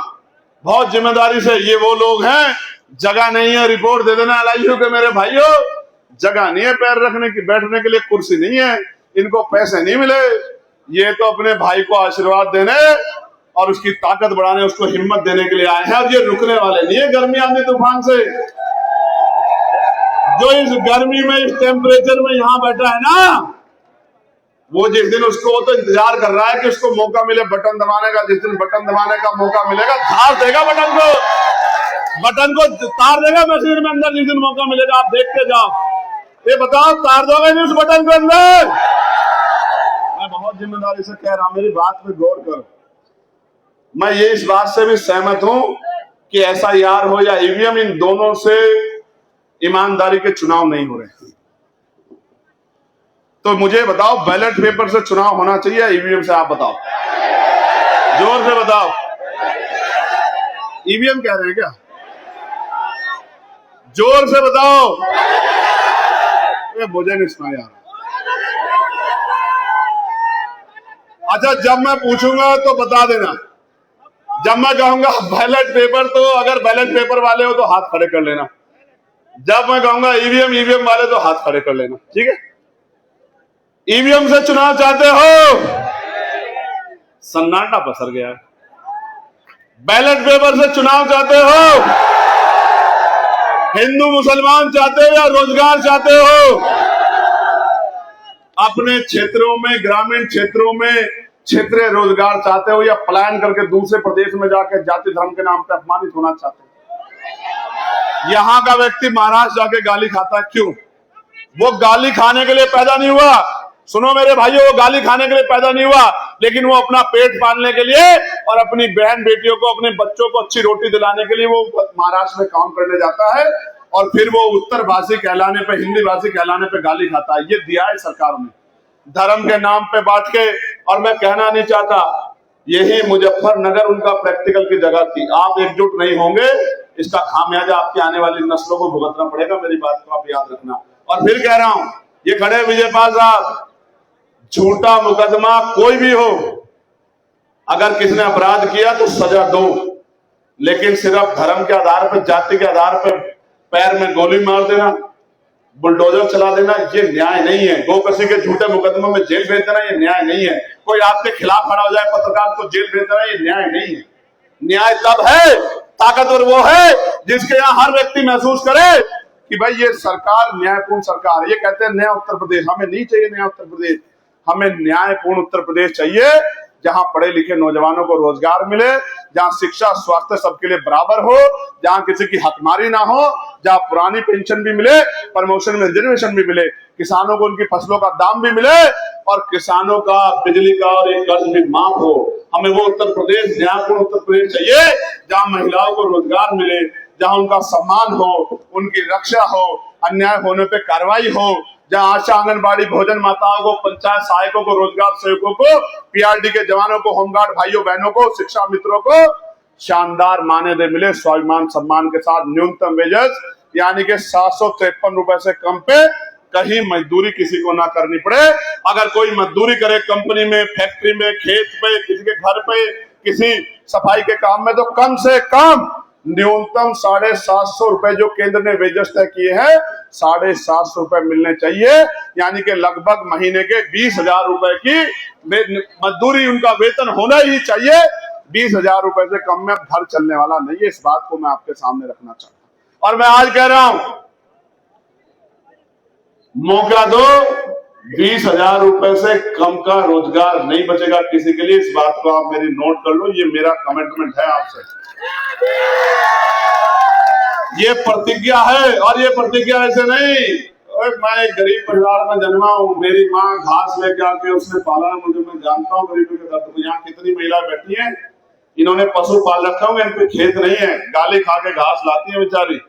बहुत जिम्मेदारी से, ये वो लोग हैं, जगह नहीं है, रिपोर्ट दे देना LIU के मेरे भाइयों, जगह नहीं है पैर रखने की, बैठने के लिए कुर्सी नहीं है, इनको पैसे नहीं मिले, ये तो अपने भाई को आशीर्वाद देने और उसकी ताकत बढ़ाने, उसको हिम्मत देने के लिए आए हैं। और ये रुकने वाले नहीं है गर्मी आंधी तूफान से। जो इस गर्मी में, इस टेम्परेचर में यहां बैठा है ना, वो जिस दिन उसको तो इंतजार कर रहा है कि उसको मौका मिले बटन दबाने का, जिस दिन बटन दबाने का मौका मिलेगा धार देगा बटन को तार देगा मशीन में अंदर, जिस दिन मौका मिलेगा आप देखते जाओ। ये बताओ तार दोगे नहीं उस बटन के अंदर? मैं बहुत जिम्मेदारी से कह रहा हूं, मेरी बात पे गौर करो। मैं ये इस बात से भी सहमत हूं कि SIR हो या EVM, इन दोनों से ईमानदारी के चुनाव नहीं हो रहे। तो मुझे बताओ बैलेट पेपर से चुनाव होना चाहिए या EVM से? आप बताओ, जोर से बताओ। EVM कह रहे हैं क्या? जोर से बताओ। मुझे नहीं सुना यार। अच्छा, जब मैं पूछूंगा तो बता देना। जब मैं कहूंगा बैलेट पेपर, तो अगर बैलेट पेपर वाले हो तो हाथ खड़े कर लेना। जब मैं कहूंगा EVM वाले तो हाथ खड़े कर लेना, ठीक है? EVM से चुनाव चाहते हो? सन्नाटा पसर गया। बैलेट पेपर से चुनाव चाहते हो? हिंदू मुसलमान चाहते हो या रोजगार चाहते हो? अपने क्षेत्रों में, ग्रामीण क्षेत्रों में क्षेत्रीय रोजगार चाहते हो या पलायन करके दूसरे प्रदेश में जाकर जाति धर्म के नाम पर अपमानित होना चाहते हो? यहाँ का व्यक्ति महाराष्ट्र जाके गाली खाता है, क्यों? वो गाली खाने के लिए पैदा नहीं हुआ। सुनो मेरे भाइयों, वो गाली खाने के लिए पैदा नहीं हुआ, लेकिन वो अपना पेट पालने के लिए और अपनी बहन बेटियों को, अपने बच्चों को अच्छी रोटी दिलाने के लिए वो महाराष्ट्र में काम करने जाता है और फिर वो उत्तर भाषी कहलाने पे, हिंदी भाषी कहलाने पे गाली खाता है। ये दिया है सरकार ने धर्म के नाम पे बांट के। और मैं कहना नहीं चाहता, यही मुजफ्फरनगर उनका प्रैक्टिकल की जगह थी। आप एकजुट नहीं होंगे, इसका खामियाजा आपकी आने वाली नस्लों को भुगतना पड़ेगा। मेरी बात को आप याद रखना। और फिर कह रहा हूं, ये खड़े विजयपाल साहब, झूठा मुकदमा कोई भी हो, अगर किसी ने अपराध किया तो सजा दो, लेकिन सिर्फ धर्म के आधार पर, जाति के आधार पर पैर में गोली मार देना, बुलडोजर चला देना, ये न्याय नहीं है। गोकशी के झूठे मुकदमों में जेल भेज देना, ये न्याय नहीं है। कोई आपके खिलाफ खड़ा हो जाए, पत्रकार को जेल भेज देना, ये न्याय नहीं है। न्याय तब है, ताकतवर वो है जिसके यहाँ हर व्यक्ति महसूस करे कि भाई ये सरकार न्यायपूर्ण सरकार है। ये कहते हैं नया उत्तर प्रदेश, हमें नहीं चाहिए नया उत्तर प्रदेश, हमें न्यायपूर्ण उत्तर प्रदेश चाहिए, जहां पढ़े लिखे नौजवानों को रोजगार मिले, जहां शिक्षा स्वास्थ्य सबके लिए बराबर हो, जहां किसी की हकमारी ना हो, जहां पुरानी पेंशन भी मिले, प्रमोशन में रिजर्वेशन भी मिले, किसानों को उनकी फसलों का दाम भी मिले और किसानों का, बिजली का और एक कर्ज भी माफ हो। हमें वो उत्तर प्रदेश, न्यायपूर्ण उत्तर प्रदेश चाहिए जहां महिलाओं को रोजगार मिले, जहां उनका सम्मान हो, उनकी रक्षा हो, अन्याय होने पे कार्रवाई हो, जहां आशा, आंगनबाड़ी, भोजन माताओं को, पंचायत सहायकों को, रोजगार सेवकों को, पीआरडी के जवानों को, होमगार्ड भाइयों बहनों को, शिक्षा मित्रों को शानदार मानदेय मिले स्वाभिमान सम्मान के साथ। न्यूनतम वेजेस यानी कि 753 रुपए से कम पे कहीं मजदूरी किसी को ना करनी पड़े। अगर कोई मजदूरी करे कंपनी में, फैक्ट्री में, खेत पे, किसी के घर पे, किसी सफाई के काम में, तो कम से कम न्यूनतम 750 रुपए जो केंद्र ने वेजेस तय किए हैं 750 रुपए मिलने चाहिए। यानी कि लगभग महीने के 20,000 रुपए की मजदूरी, उनका वेतन होना ही चाहिए। 20,000 रुपए से कम में घर चलने वाला नहीं है। इस बात को मैं आपके सामने रखना चाहता हूं। और मैं आज कह रहा हूं, मौका दो, 20,000 रुपए से कम का रोजगार नहीं बचेगा किसी के लिए। इस बात को आप मेरी नोट कर लो, ये मेरा कमिटमेंट है आपसे, ये प्रतिज्ञा है। और ये प्रतिज्ञा ऐसे नहीं, मैं एक गरीब परिवार में जन्मा हूँ, मेरी माँ घास लेके आके उसने पाला, मुझे, मैं जानता हूँ गरीबी के दर्द को। यहाँ कितनी महिला बैठी हैं, इन्होंने पशु पाल रखा होगा, इनको खेत नहीं है, गाली खा के घास लाती है बेचारी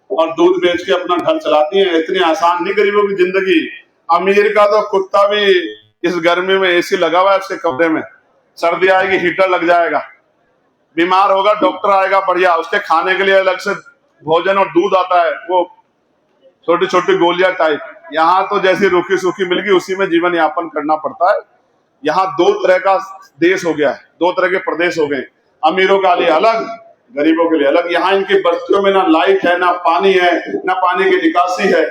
और दूध बेच के अपना घर चलाती है। इतनी आसान नहीं गरीबों की जिंदगी। अमीर का तो कुत्ता भी इस गर्मी में एसी लगा हुआ है उसके कमरे में, सर्दी आएगी हीटर लग जाएगा, बीमार होगा डॉक्टर आएगा बढ़िया, उसके खाने के लिए अलग से भोजन और दूध आता है, वो छोटी छोटी गोलियां टाइप। यहाँ तो जैसी रूखी सूखी मिल गई उसी में जीवन यापन करना पड़ता है। यहाँ दो तरह का देश हो गया है, दो तरह के प्रदेश हो गए, अमीरों का लिए अलग, गरीबों के लिए अलग। यहाँ इनकी बस्तियों में ना लाइट है, ना पानी है, ना पानी की निकासी है,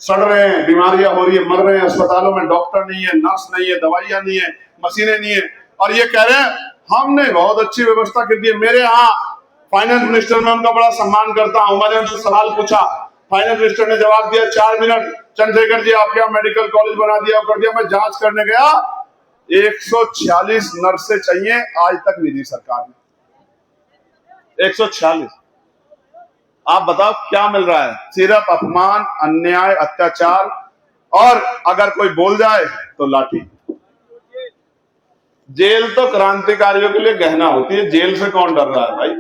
सड़ रहे हैं, बीमारियां हो रही है, मर रहे हैं, अस्पतालों में डॉक्टर नहीं है, नर्स नहीं है, दवाइयां नहीं है, मशीनें नहीं है, और ये कह रहे हैं हमने बहुत अच्छी व्यवस्था कर दी है। मेरे यहाँ फाइनेंस मिनिस्टर, में उनका बड़ा सम्मान करता हूं, मैंने उनसे सवाल पूछा, फाइनेंस मिनिस्टर ने जवाब दिया 4 मिनट, चंद्रशेखर जी आपके यहाँ मेडिकल कॉलेज बना दिया, कर दिया। मैं जांच करने गया, 146 नर्सें चाहिए, आज तक नहीं दी सरकार ने। 146। आप बताओ क्या मिल रहा है? सिर्फ अपमान, अन्याय, अत्याचार, और अगर कोई बोल जाए तो लाठी। जेल तो क्रांतिकारियों के लिए गहना होती है, जेल से कौन डर रहा है भाई?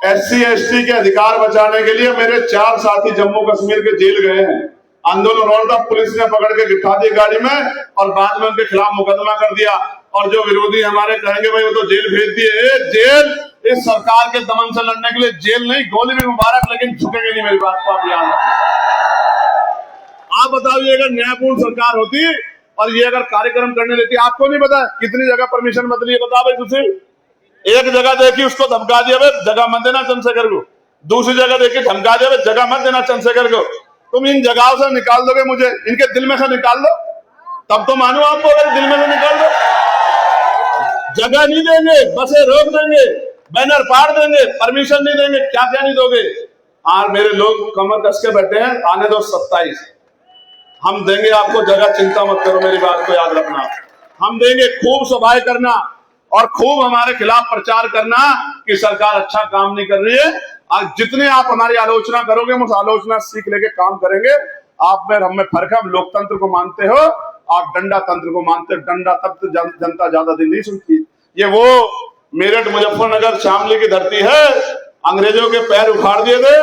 SC ST के अधिकार बचाने के लिए मेरे 4 साथी जम्मू कश्मीर के जेल गए हैं, आंदोलन हो रहा था, पुलिस ने पकड़ के बिठा दिया गाड़ी में और बाद में उनके खिलाफ मुकदमा कर दिया। और जो विरोधी हमारे कहेंगे भाई वो तो जेल भेज दिए, जेल इस सरकार के दमन से लड़ने के लिए जेल नहीं, गोली भी मुबारक, लेकिन झुकेंगे नहीं। मेरी बात को आप याद रखें। आप बताइए, अगर न्यायपूर्ण सरकार होती और ये अगर कार्यक्रम करने देती, आपको नहीं पता कितनी जगह परमिशन बदली है? बता भाई तुझे, एक जगह देखी उसको धमका दिया, जगह मत देना चंद्रशेखर को, दूसरी जगह देखी धमका दिया, जगह मत देना चंद्रशेखर को। तुम इन जगहों से निकाल दोगे मुझे, इनके दिल में से निकाल दो, तब तो मानो आपको, अगर दिल में से निकाल दो। जगह नहीं देंगे, बसें रोक देंगे, बैनर फाड़ देंगे, परमिशन नहीं देंगे, क्या क्या नहीं दोगे। और मेरे लोग कमर कस के बैठे हैं, आने दो 27, हम देंगे आपको जगह, चिंता मत करो, मेरी बात को याद रखना। हम देंगे, खूब सभाएं करना और खूब हमारे खिलाफ प्रचार करना कि सरकार अच्छा काम नहीं कर रही है। आज जितने आप हमारी आलोचना करोगे, हम उस आलोचना सीख लेके काम करेंगे। आप में हम में फर्क है, हम लोकतंत्र को मानते हो, आप डंडा तंत्र को मानते हो। डंडा तंत्र जनता ज्यादा दिन नहीं सुनती। ये वो मेरठ, मुजफ्फरनगर, शामली की धरती है, अंग्रेजों के पैर उखाड़ दिए थे,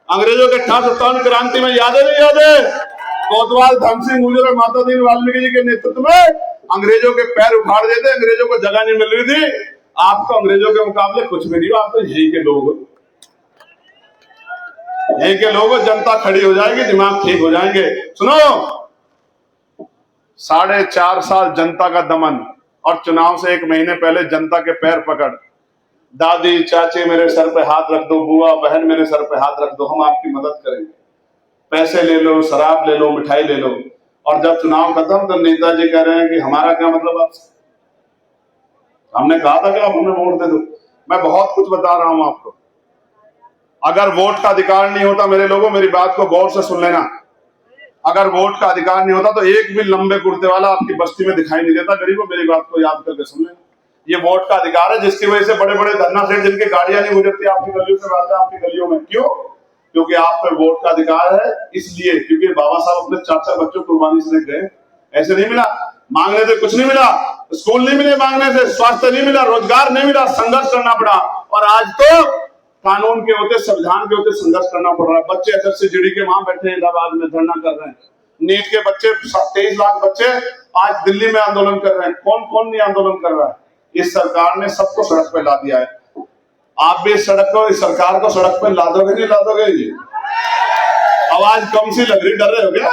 अंग्रेजों के 58 क्रांति में याद है नहीं याद है? कोतवाल धन सिंह गुर्जर और माता दीन वाल्मीकि जी के नेतृत्व में अंग्रेजों के पैर उखाड़ दिए थे, अंग्रेजों को जगह नहीं मिल रही थी। आप तो अंग्रेजों के मुकाबले कुछ भी नहीं हो, आप तो यही के लोग हो, यही के लोग हो। जनता खड़ी हो जाएगी, दिमाग ठीक हो जाएंगे। सुनो, 4.5 साल जनता का दमन और चुनाव से 1 महीने पहले जनता के पैर पकड़, दादी चाची मेरे सर पे हाथ रख दो, बुआ बहन मेरे सर पे हाथ रख दो, हम आपकी मदद करेंगे, पैसे ले लो, शराब ले लो, मिठाई ले लो। और जब चुनाव खत्म तो नेताजी कह रहे हैं कि हमारा क्या मतलब आपसे? हमने कहा था कि आप हमें वोट दे दो। मैं बहुत कुछ बता रहा हूं आपको। अगर वोट का अधिकार नहीं होता, मेरे लोगों मेरी बात को गौर से सुन लेना, अगर वोट का अधिकार नहीं होता तो एक भी लंबे कुर्ते वाला आपकी बस्ती में दिखाई नहीं देता। गरीबों, मेरी बात को याद करके सुन लेना, ये वोट का अधिकार है जिसकी वजह से बड़े बड़े धरना सेठ जिनके गाड़ियां नहीं गुजरती आपकी गलियों से बात है, आपकी गलियों में। क्यों? क्योंकि आप पे वोट का अधिकार है, इसलिए क्योंकि बाबा साहब अपने 4 बच्चों कुर्बानी से गए। ऐसे नहीं मिला, मांगने से कुछ नहीं मिला, स्कूल नहीं मिले मांगने से, स्वास्थ्य नहीं मिला, रोजगार नहीं मिला, संघर्ष करना पड़ा। और आज तो कानून के होते, संविधान के होते संघर्ष करना पड़ रहा है। बच्चे SSC-GD के वहां बैठे हैं, इलाहाबाद में धरना कर रहे हैं। नीट के बच्चे 23 लाख बच्चे आज दिल्ली में आंदोलन कर रहे हैं। कौन कौन नहीं आंदोलन कर रहा है? इस सरकार ने सबको सड़क पे ला दिया है। आप भी इस सरकार को सड़क पे ला दोगे नहीं ला दोगे? जी आवाज कम सी लग रही, डर रहे हो क्या?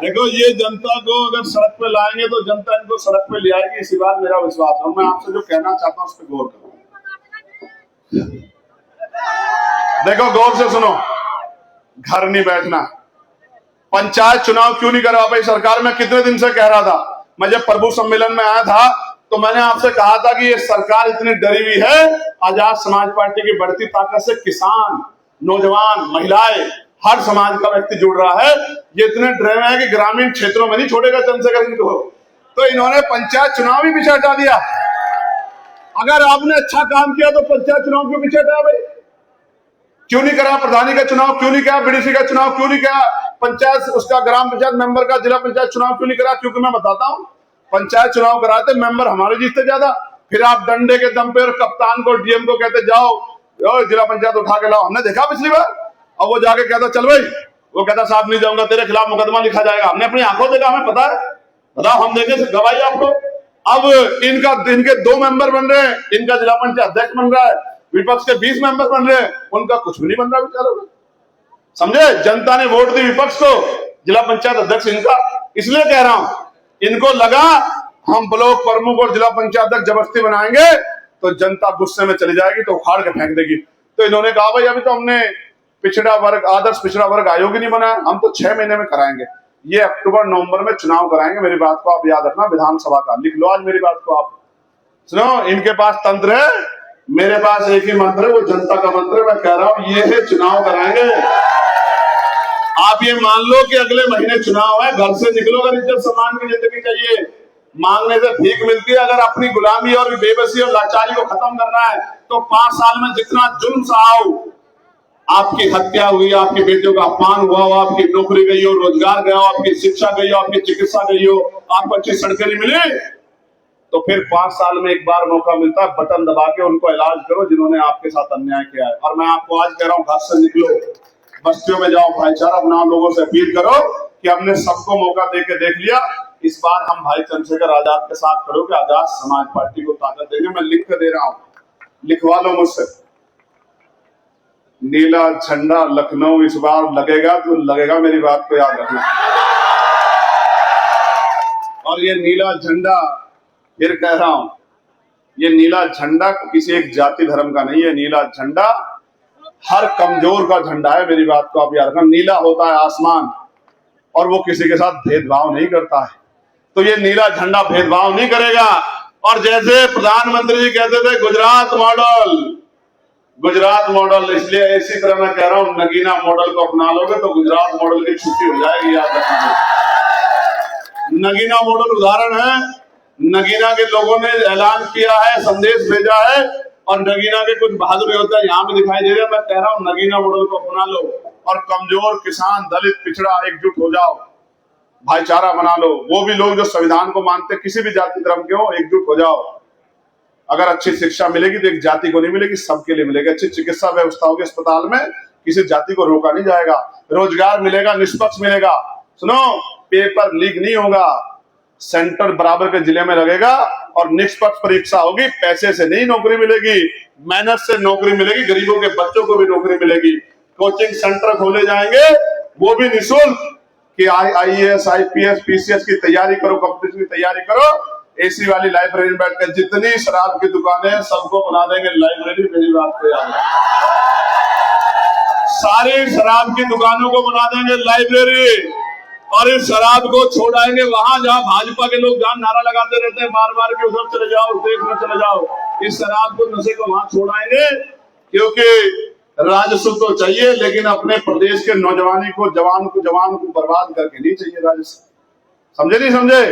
देखो, ये जनता को अगर सड़क पे लाएंगे तो जनता इनको सड़क पे ले आएगी, इसी बात मेरा विश्वास है। और मैं आपसे जो कहना चाहता हूं उस पर गौर करो। देखो, गौर से सुनो, घर नहीं बैठना। पंचायत चुनाव क्यों नहीं करवा पाई सरकार? मैं कितने दिन से कह रहा था। मैं जब प्रभु सम्मेलन में आया था तो मैंने आपसे कहा था कि ये सरकार इतनी डरी हुई है। आजाद समाज पार्टी की बढ़ती ताकत से किसान, नौजवान, महिलाएं, हर समाज का व्यक्ति जुड़ रहा है। ये इतने डरे हुए हैं कि ग्रामीण क्षेत्रों में नहीं छोड़ेगा चंद्रशेखर इनको। तो इन्होंने पंचायत चुनाव भी पीछे हटा दिया। अगर आपने अच्छा काम किया तो पंचायत चुनाव क्यों पीछे हटाया भाई? क्यों नहीं करा प्रधानी का चुनाव? क्यों नहीं करा BDC का चुनाव? क्यों नहीं करा पंचायत, उसका ग्राम पंचायत मेंबर का, जिला पंचायत चुनाव क्यों नहीं करा? क्योंकि मैं बताता हूं, पंचायत चुनाव कराते मेंबर हमारे जीतते ज्यादा। फिर आप डंडे के दम पे और कप्तान को, DM को कहते जाओ जिला पंचायत उठा के लाओ। हमने देखा पिछली बार। अब वो जाके कहता चल भाई, वो कहता साहब नहीं जाऊंगा, तेरे खिलाफ मुकदमा लिखा जाएगा। हमने अपनी आंखों देखा, हमें पता है, बताओ, हम देखे गवाही आपको। अब इनके 2 मेंबर बन रहे हैं, इनका जिला पंचायत अध्यक्ष बन रहा है, विपक्ष के 20 मेंबर बन रहे हैं, उनका कुछ भी नहीं बन रहा बेचारों का। समझे? जनता ने वोट दी विपक्ष को, जिला पंचायत अध्यक्ष इनका। इसलिए कह रहा हूं, इनको लगा हम ब्लॉक प्रमुख और जिला पंचायत अध्यक्ष जबरदस्ती बनाएंगे तो जनता गुस्से में चली जाएगी तो उखाड़ के फेंक देगी। तो इन्होंने कहा भाई अभी तो हमने पिछड़ा वर्ग, आदर्श पिछड़ा वर्ग आयोग ही नहीं बनाया, हम तो 6 महीने में कराएंगे। ये अक्टूबर नवंबर में चुनाव कराएंगे। मेरी बात को आप याद रखना, विधानसभा का लिख लो आज मेरी बात को आप। सुनो, इनके पास तंत्र है, मेरे पास एक ही मंत्र है, वो जनता का मंत्र है। मैं कह रहा हूं ये है, चुनाव कराएंगे। आप ये मान लो कि अगले महीने चुनाव है, घर से निकलो अगर इज्जत सम्मान की जिंदगी चाहिए। मांगने से भीख मिलती है। अगर अपनी गुलामी और बेबसी और लाचारी को खत्म करना है तो 5 साल में जितना जुल्म सहाओ, आपकी हत्या हुई, आपकी बेटियों का अपमान हुआ हो, आपकी नौकरी गई हो, रोजगार गया हो, आपकी शिक्षा गई हो, आपकी चिकित्सा गई हो, आपको अच्छी सड़कें नहीं मिली, तो फिर 5 साल में एक बार मौका मिलता है, बटन दबा के उनको इलाज करो जिन्होंने आपके साथ अन्याय किया है। और मैं आपको आज कह रहा हूं, घर से निकलो, बस्तियों में जाओ, भाईचारा बनाओ, लोगों से अपील करो कि हमने सबको मौका देके देख लिया, इस बार हम भाई चंद्रशेखर आजाद के साथ खड़े होकर आजाद समाज पार्टी को ताकत देंगे। मैं लिख कर दे रहा हूं, लिखवा लो मुझसे। नीला झंडा लखनऊ इस बार लगेगा तो लगेगा, मेरी बात को याद रखना। और ये नीला झंडा, फिर कह रहा हूं, ये नीला झंडा किसी एक जाति धर्म का नहीं है। नीला झंडा हर कमजोर का झंडा है। मेरी बात को आप याद रखना। नीला होता है आसमान और वो किसी के साथ भेदभाव नहीं करता है। तो ये नीला झंडा भेदभाव नहीं करेगा। और जैसे प्रधानमंत्री जी कहते थे गुजरात मॉडल, गुजरात मॉडल, इसलिए इसी तरह मैं कह रहा हूं, नगीना मॉडल को अपना लोगे तो गुजरात मॉडल की छुट्टी हो जाएगी, याद रखना। नगीना मॉडल उदाहरण है। नगीना के लोगों ने ऐलान किया है, संदेश भेजा है, और नगीना के कुछ बहादुर योद्धा यहाँ भी दिखाई दे रहे हैं। मैं कह रहा हूँ नगीना मॉडल को अपना लो और कमजोर, किसान, दलित, पिछड़ा एकजुट हो जाओ, भाईचारा बना लो। वो भी लोग जो संविधान को मानते, किसी भी जाति धर्म के हो, एकजुट हो जाओ। अगर अच्छी शिक्षा मिलेगी तो एक जाति को नहीं मिलेगी, सबके लिए मिलेगी। अच्छी चिकित्सा व्यवस्था होगी अस्पताल में, किसी जाति को रोका नहीं जाएगा। रोजगार मिलेगा, निष्पक्ष मिलेगा। सुनो, पेपर लीक नहीं होगा, सेंटर बराबर के जिले में लगेगा और निष्पक्ष परीक्षा होगी। पैसे से नहीं नौकरी मिलेगी, मेहनत से नौकरी मिलेगी। गरीबों के बच्चों को भी नौकरी मिलेगी। कोचिंग सेंटर खोले जाएंगे, वो भी निःशुल्क, कि IAS, IPS, PCS की तैयारी करो, कंपटीशन की तैयारी करो। AC वाली लाइब्रेरी में बैठकर जितनी शराब की दुकानें हैं सबको बना देंगे लाइब्रेरी। मेरी बात को याद है, सारी शराब की दुकानों को बना देंगे लाइब्रेरी, और इस शराब को छोड़ाएंगे वहां जहां भाजपा के लोग जहां नारा लगाते रहते हैं बार बार कि उधर चले जाओ, देश में चले जाओ। इस शराब को, नशे को वहां छोड़ाएंगे, क्योंकि राजस्व तो चाहिए, लेकिन अपने प्रदेश के नौजवानी को, जवान को बर्बाद करके नहीं चाहिए राजस्व। समझे नहीं समझे?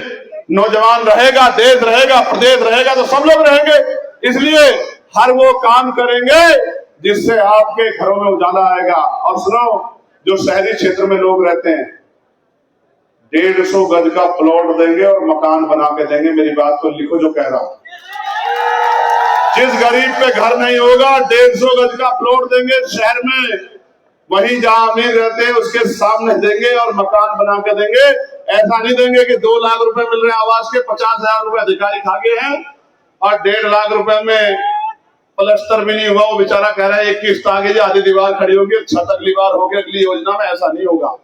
नौजवान रहेगा, देश रहेगा, प्रदेश रहेगा तो सब लोग रहेंगे। इसलिए हर वो काम करेंगे जिससे आपके घरों में उजाला आएगा। और सुनो, जो शहरी क्षेत्र में लोग रहते हैं, 150 गज का प्लॉट देंगे और मकान बना के देंगे। मेरी बात को लिखो जो कह रहा हूं। जिस गरीब पे घर नहीं होगा 150 गज का प्लॉट देंगे शहर में, वहीं जहां अमीर रहते हैं उसके सामने देंगे और मकान बना के देंगे। ऐसा नहीं देंगे कि 2 लाख रुपए मिल रहे हैं आवास के, 50,000 रुपए अधिकारी खा गए हैं और 1.5 लाख रुपए में प्लस्तर भी नहीं हुआ। वो बेचारा कह रहा है एक किस्त आगे जो आधी दीवार खड़ी होगी, छत अगली बार होगी अगली योजना में। ऐसा नहीं होगा।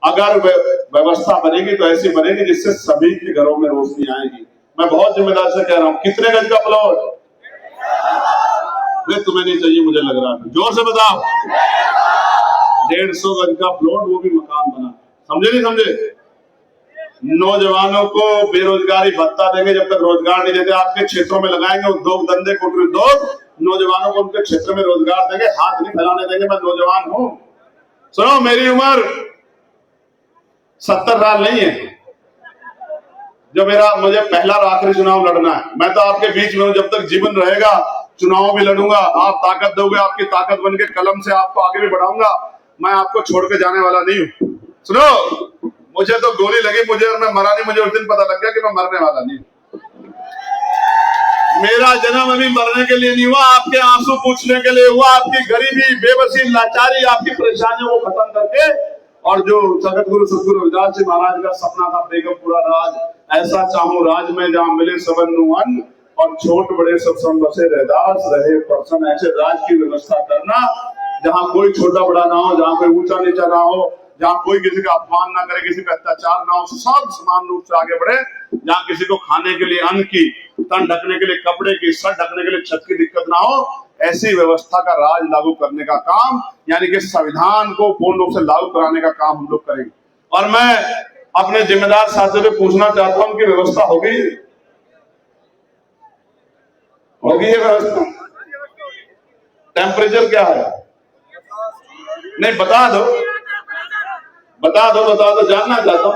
अगर व्यवस्था बनेगी तो ऐसी बनेगी जिससे सभी के घरों में रोशनी आएगी। मैं बहुत जिम्मेदार से कह रहा हूं। कितने गज का प्लॉट? तुम्हें नहीं चाहिए मुझे लग रहा है, जोर से बताओ। 150 गज का प्लॉट, वो भी मकान बना। समझे नहीं समझे? नौजवानों को बेरोजगारी भत्ता देंगे। जब तक रोजगार नहीं देते आपके क्षेत्रों में लगाएंगे उद्योग धंधे कुटीर उद्योग, नौजवानों को उनके क्षेत्र में रोजगार देंगे। हाथ नहीं फैलाने देंगे। मैं नौजवान हूं, सुनो, मेरी उम्र 70 साल नहीं है जो मुझे पहला और आखिरी चुनाव लड़ना है। मैं तो आपके बीच में हूं, जब तक जीवन रहेगा चुनाव भी लड़ूंगा। आप ताकत दोगे, आपकी ताकत बन के कलम से आपको आगे भी बढ़ाऊंगा। मैं आपको छोड़ के जाने वाला नहीं हूं। सुनो, मुझे तो गोली लगी मुझे और मैं मरा नहीं। मुझे उस दिन पता लग गया कि मैं मरने वाला नहीं। मेरा जन्म अभी मरने के लिए नहीं हुआ, आपके आंसू पूछने के लिए हुआ। आपकी गरीबी, बेबसी, लाचारी, आपकी परेशानियों को खत्म करके, और जो जगत गुरु सतगुरु रविदास जी महाराज का सपना था बेगमपुरा राज, ऐसा चाहूं राज में जहां मिले सबन नुअन और छोट बड़े सब संग बसे रहदास रहे प्रसन्न। ऐसे राज की व्यवस्था करना जहां कोई छोटा बड़ा ना हो, जहां कोई ऊंचा नीचा ना हो, जहां कोई किसी का अपमान ना करे, किसी पे अत्याचार ना हो, सब समान रूप से आगे बढ़े। जहां किसी को खाने के लिए अन्न की, तन ढकने के लिए कपड़े की, सर ढकने के लिए छत की दिक्कत ना हो, ऐसी व्यवस्था का राज लागू करने का काम, यानी कि संविधान को पूर्ण रूप से लागू कराने का काम हम लोग करेंगे। और मैं अपने जिम्मेदार साथियों से पूछना चाहता हूं कि व्यवस्था होगी ये व्यवस्था? टेम्परेचर क्या है? नहीं, बता दो, जानना चाहता हूं।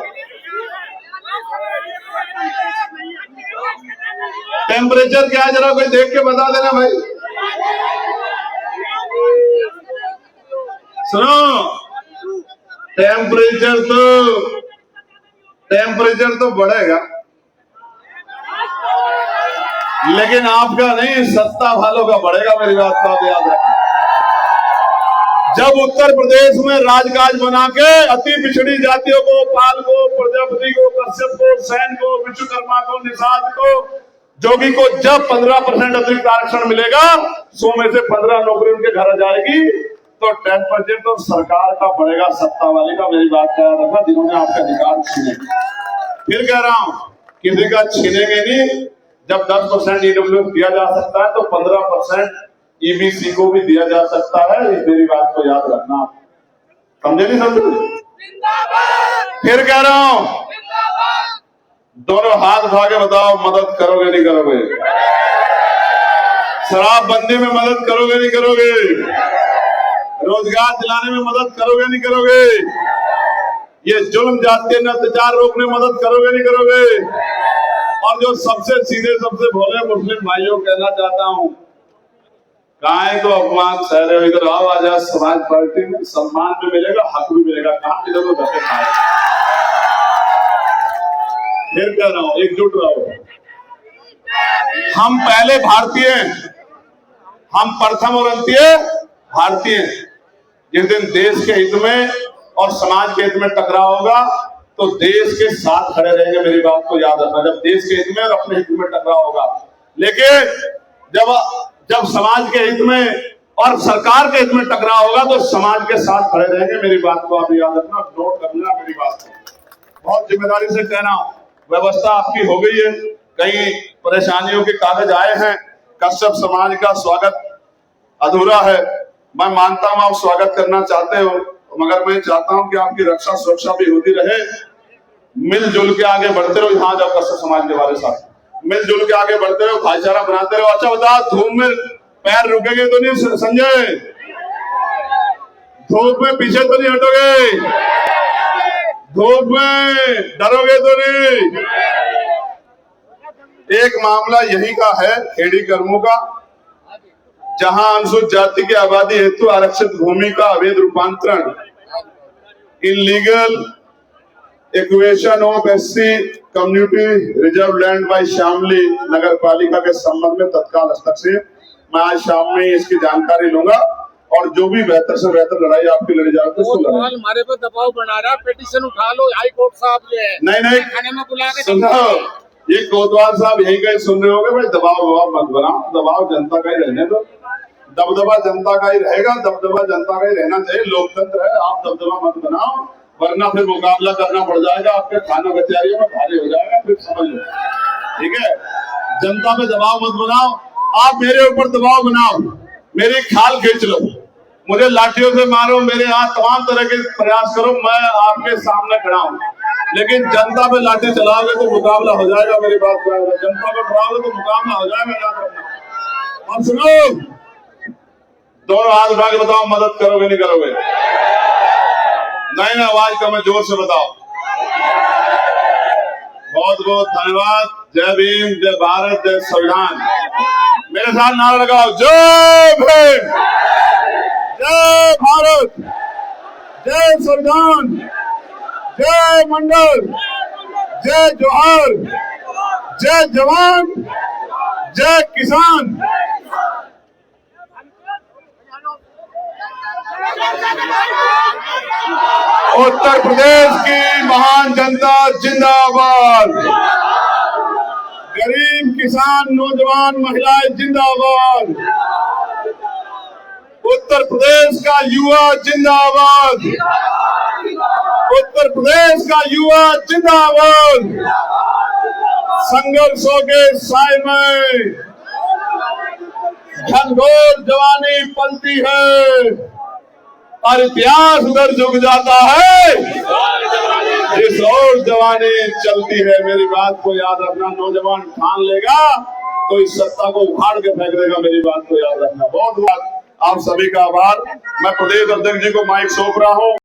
टेम्परेचर क्या है जरा कोई देख के बता देना भाई। सुनो, टेम्परेचर तो बढ़ेगा, लेकिन आपका नहीं, सत्ता वालों का बढ़ेगा। मेरी बात को आप याद रखें। जब उत्तर प्रदेश में राजकाज बना के अति पिछड़ी जातियों को, पाल को, प्रजापति को, कश्यप को, सैन को, विश्वकर्मा को, निषाद को, जोगी को जब 15% अतिरिक्त आरक्षण मिलेगा, 100 में से 15 नौकरी उनके घर आ जाएगी, तो टेम्परेचर तो सरकार का बढ़ेगा, सत्ता वाले का। मेरी बात कह रहा था, जिन्होंने आपके अधिकार छीने। फिर कह रहा हूं, किसी का छीनेंगे नहीं। जब 10% ईडब्ल्यूएस दिया जा सकता है तो 15% ईबीसी को भी दिया जा सकता है। इस मेरी बात को याद रखना। समझे नहीं समझे? फिर कह रहा हूं, दोनों हाथ उठा के बताओ, मदद करोगे नहीं करोगे? शराबबंदी में मदद करोगे नहीं करोगे? रोजगार दिलाने में मदद करोगे नहीं करोगे? ये जुल्म जातीय अत्याचार रोकने में मदद करोगे नहीं करोगे? और जो सबसे सीधे, सबसे भोले मुस्लिम भाइयों कहना चाहता हूं, काहे को अपमान सह रहे हो? इधर आओ, आजाद समाज पार्टी में सम्मान भी मिलेगा, हक भी मिलेगा। कहां इधर को धक्के खाए? फिर कह रहा हूं, एकजुट रहो। हम पहले भारतीय, हम प्रथम और अंत्य भारतीय। जिस दिन देश के हित में और समाज के हित में टकराव होगा तो देश के साथ खड़े रहेंगे। मेरी बात को याद रखना। जब देश के हित में और अपने हित में टकराव होगा, लेकिन जब समाज के हित में और सरकार के हित में टकराव होगा तो समाज के साथ खड़े रहेंगे। मेरी बात को आप याद रखना, नोट कर लेना मेरी बात को। बहुत जिम्मेदारी से कहना, व्यवस्था आपकी हो गई है। कई परेशानियों के कागज आए हैं। कश्यप समाज का स्वागत अधूरा है। मैं मानता हूं आप स्वागत करना चाहते हो, मगर मैं चाहता हूं कि आपकी रक्षा सुरक्षा भी होती रहे। मिलजुल के आगे बढ़ते रहो। यहाँ जाओ, कश्यप समाज के वाले साथ मिलजुल के आगे बढ़ते रहो, भाईचारा बनाते रहो। अच्छा बता, धूप में पैर रुकेंगे तो नहीं संजय? धूप में पीछे तो नहीं हटोगे? धूप में डरोगे तो नहीं? एक मामला यही का है, खेड़ी कर्मों का, जहां अनुसूचित जाति की आबादी हेतु आरक्षित भूमि का अवैध रूपांतरण, illegal equation of SC community reserve land by Shamli Nagar Palika के संबंध में तत्काल स्तर से मैं आज शाम में इसकी जानकारी लूंगा और जो भी बेहतर से बेहतर लड़ाई आपकी लड़ी जाती है हमारे पे दबाव बना रहा है, पिटीशन उठा लो हाई कोर्ट साहब जो है नहीं खाने में बुला के सुनो, ये कोतवाल साहब यही कहीं सुन रहे होंगे भाई दबाव मत बनाओ, दबाव जनता का ही रहने दो, दबदबा जनता का ही रहेगा, दबदबा जनता का ही रहना चाहिए, लोकतंत्र है, आप दबदबा मत बनाओ वरना फिर मुकाबला करना पड़ जाएगा, आपके थाना कचहरियों में भारी हो जाएगा, फिर समझ लो। ठीक है, जनता पे दबाव मत बनाओ, आप मेरे ऊपर दबाव बनाओ, मेरी खाल खींच लो, मुझे लाठियों से मारो, मेरे यहाँ तमाम तरह के प्रयास करो, मैं आपके सामने खड़ा हूँ, लेकिन जनता पे लाठी चलाओगे तो मुकाबला हो जाएगा, मेरी बात को जनता पे उठाओगे तो मुकाबला हो जाएगा, याद रखना। और सुनो, दोनों हाथ उठा के बताओ मदद करोगे नहीं करोगे? नहीं, आवाज कम है, जोर से बताओ। बहुत बहुत धन्यवाद। जय भीम, जय भारत, जय संविधान। मेरे साथ नारा लगाओ, जय भीम, जय भारत, जय संविधान, जय मंडल, जय जोहार, जय जवान, जय किसान। उत्तर प्रदेश की महान जनता जिंदाबाद, गरीब किसान नौजवान महिलाएं जिंदाबाद, उत्तर प्रदेश का युवा जिंदाबाद, उत्तर प्रदेश का युवा जिंदाबाद। संघर्षों के साए में घनघोर जवानी पलती है और इतिहास उधर झुक जाता है जिस और जवानी चलती है। मेरी बात को याद रखना, नौजवान ठान लेगा तो इस सत्ता को उखाड़ के फेंक देगा, मेरी बात को याद रखना। बहुत बहुत आप सभी का आभार। मैं प्रदेश अध्यक्ष जी को माइक सौंप रहा हूँ।